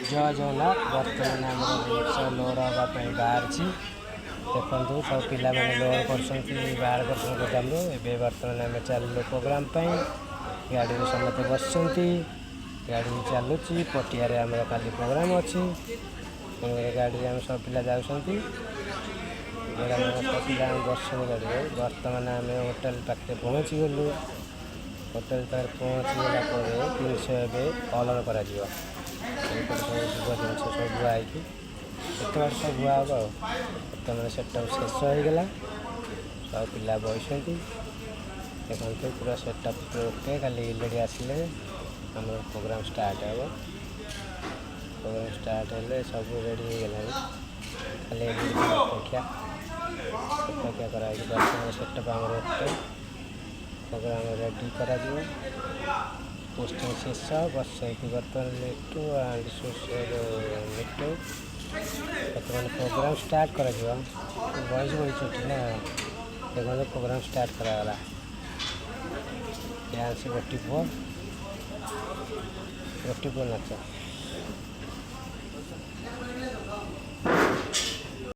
जय जगन्नाथ बर्तमान आम जिनस लोड हाँपाई बाहर देखु सब पिला मैंने लोड कर बाहर कर गोदाम ए बर्तमान आम चलू प्रोग्राम गाड़ी समस्त बस गाड़ी चलुची पटिया आम खाली प्रोग्राम अच्छी गाड़ी आम सब पिला जाऊँ सब पिला बस गाड़ी बर्तमान आम होटेल पाखे पहुँची गलु होटेल पाखे पहुँचीगला 300 अलग कर सब जिनस सब बुआई एत बार सब बुआ हम बर्तमान सेटअप शेष होगला सब पिला बस देखते पूरा सेटअप ओके खाली इलेडी आसिले आम प्रोग्राम स्टार्ट हे प्रोग्राम स्टार्ट हेले सब रेडी होगा खाली अपेक्षा करा बर्तमान सेटअप आम ओके प्रोग्राम रेडी करा पोस्टिंग शेष बस बर्तमान लिटू एंड लिटू बर्तमान प्रोग्राम स्टार्ट कर बॉयज बड़ी ना देखो प्रोग्राम स्टार्ट करागला डांस गोटी पुआ नाच